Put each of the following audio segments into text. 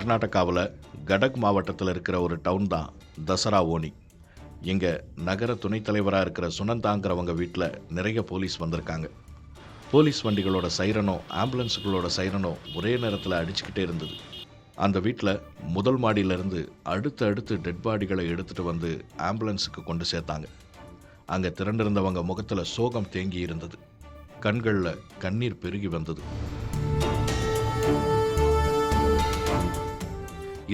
கர்நாடகாவில் கடக் மாவட்டத்தில் இருக்கிற ஒரு டவுன் தான் தசரா ஓனி. இங்கே நகர துணைத் தலைவராக இருக்கிற சுனந்தாங்கிறவங்க வீட்டில் நிறைய போலீஸ் வந்திருக்காங்க. போலீஸ் வண்டிகளோட சைரனோ ஆம்புலன்ஸுகளோட சைரனோ ஒரே நேரத்தில் அடிச்சுக்கிட்டே இருந்தது. அந்த வீட்டில் முதல் மாடியிலிருந்து அடுத்து டெட் பாடிகளை எடுத்துகிட்டு வந்து ஆம்புலன்ஸுக்கு கொண்டு சேர்த்தாங்க. அங்கே திரண்டிருந்தவங்க முகத்தில் சோகம் தேங்கி இருந்தது. கண்களில் கண்ணீர் பெருகி வந்தது.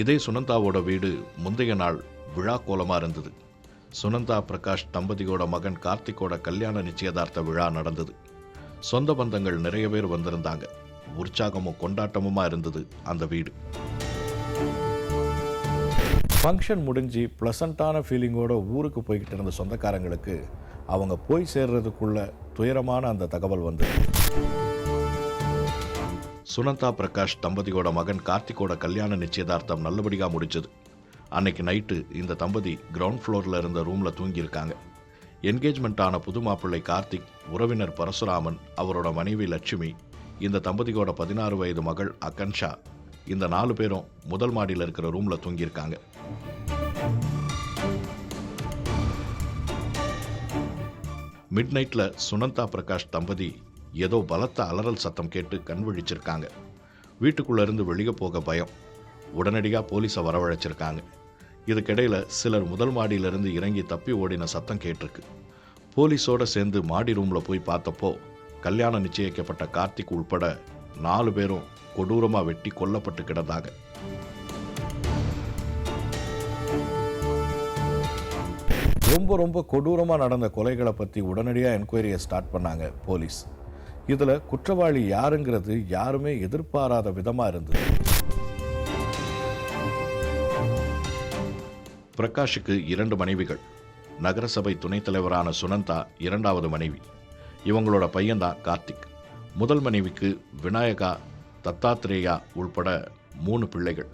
இதே சுனந்தாவோட வீடு முந்தைய நாள் விழா கோலமாக இருந்தது. சுனந்தா பிரகாஷ் தம்பதியோட மகன் கார்த்திக்கோட கல்யாண நிச்சயதார்த்த விழா நடந்தது. சொந்த பந்தங்கள் நிறைய பேர் வந்திருந்தாங்க. உற்சாகமும் கொண்டாட்டமுமா இருந்தது அந்த வீடு. ஃபங்க்ஷன் முடிஞ்சு ப்ளசண்ட்டான ஃபீலிங்கோட ஊருக்கு போய்கிட்டு இருந்த சொந்தக்காரங்களுக்கு அவங்க போய் சேர்றதுக்குள்ள துயரமான அந்த தகவல் வந்தது. சுனந்தா பிரகாஷ் தம்பதியோட மகன் கார்த்திக்கோட கல்யாண நிச்சயதார்த்தம் நல்லபடியாக முடிச்சது. அன்னைக்கு நைட்டு இந்த தம்பதி கிரவுண்ட் ஃப்ளோரில் இருந்த ரூமில் தூங்கியிருக்காங்க. என்கேஜ்மெண்ட் ஆன புது மாப்பிள்ளை கார்த்திக், உறவினர் பரசுராமன், அவரோட மனைவி லட்சுமி, இந்த தம்பதியோட 16 வயது மகள் அகன்ஷா, இந்த 4 பேரும் முதல் மாடியில் இருக்கிற ரூமில் தூங்கியிருக்காங்க. மிட் நைட்டில் சுனந்தா பிரகாஷ் தம்பதி ஏதோ பலத்த அலறல் சத்தம் கேட்டு கண் விழிச்சிருக்காங்க. வீட்டுக்குள்ளேருந்து வெளியே போக பயம். உடனடியாக போலீஸை வரவழைச்சிருக்காங்க. இதுக்கிடையில் சிலர் முதல் மாடியிலிருந்து இறங்கி தப்பி ஓடின சத்தம் கேட்டிருக்கு. போலீஸோடு சேர்ந்து மாடி ரூமில் போய் பார்த்தப்போ கல்யாணம் நிச்சயிக்கப்பட்ட கார்த்திக் உள்பட 4 பேரும் கொடூரமாக வெட்டி கொல்லப்பட்டு கிடந்தாங்க. ரொம்ப கொடூரமாக நடந்த கொலைகளை பற்றி உடனடியாக என்கொயரியை ஸ்டார்ட் பண்ணாங்க போலீஸ். இதில் குற்றவாளி யாருங்கிறது யாருமே எதிர்பாராத விதமாக இருந்தது. பிரகாஷுக்கு 2 மனைவிகள். நகரசபை துணைத் தலைவரான சுனந்தா 2வது மனைவி. இவங்களோட பையன்தான் கார்த்திக். முதல் மனைவிக்கு விநாயகா, தத்தாத்ரேயா உள்பட 3 பிள்ளைகள்.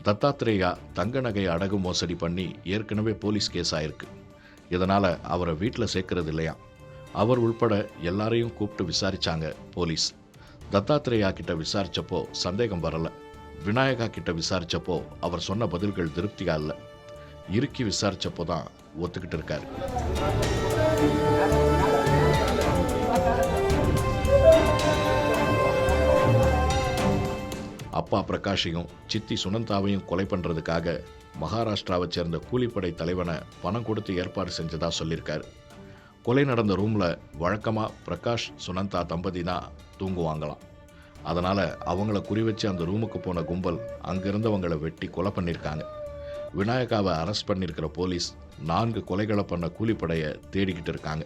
தத்தாத்ரேயா தங்க நகை அடகு மோசடி பண்ணி ஏற்கனவே போலீஸ் கேஸ் ஆயிருக்கு. இதனால் அவரை வீட்டில் சேர்க்கறது இல்லையா. அவர் உள்பட எல்லாரையும் கூப்பிட்டு விசாரிச்சாங்க போலீஸ். தத்தாத்ரேயா கிட்ட விசாரிச்சப்போ சந்தேகம் வரல. விநாயகா கிட்ட விசாரிச்சப்போ அவர் சொன்ன பதில்கள் திருப்தியா இல்லை. இறுக்கி விசாரிச்சப்போ தான் ஒத்துக்கிட்டு இருக்காரு. அப்பா பிரகாஷையும் சித்தி சுனந்தாவையும் கொலை பண்றதுக்காக மகாராஷ்டிராவை சேர்ந்த கூலிப்படை தலைவனை பணம் கொடுத்து ஏற்பாடு செஞ்சதா சொல்லியிருக்காரு. கொலை நடந்த ரூமில் வழக்கமாக பிரகாஷ் சுனந்தா தம்பதி தான் தூங்குவாங்களாம். அதனால் அவங்கள குறிவச்சு அந்த ரூமுக்கு போன கும்பல் அங்கிருந்தவங்களை வெட்டி கொலை பண்ணியிருக்காங்க. விநாயகாவை அரெஸ்ட் பண்ணியிருக்கிற போலீஸ் 4 கொலைகளை பண்ண கூலிப்படையை தேடிக்கிட்டு இருக்காங்க.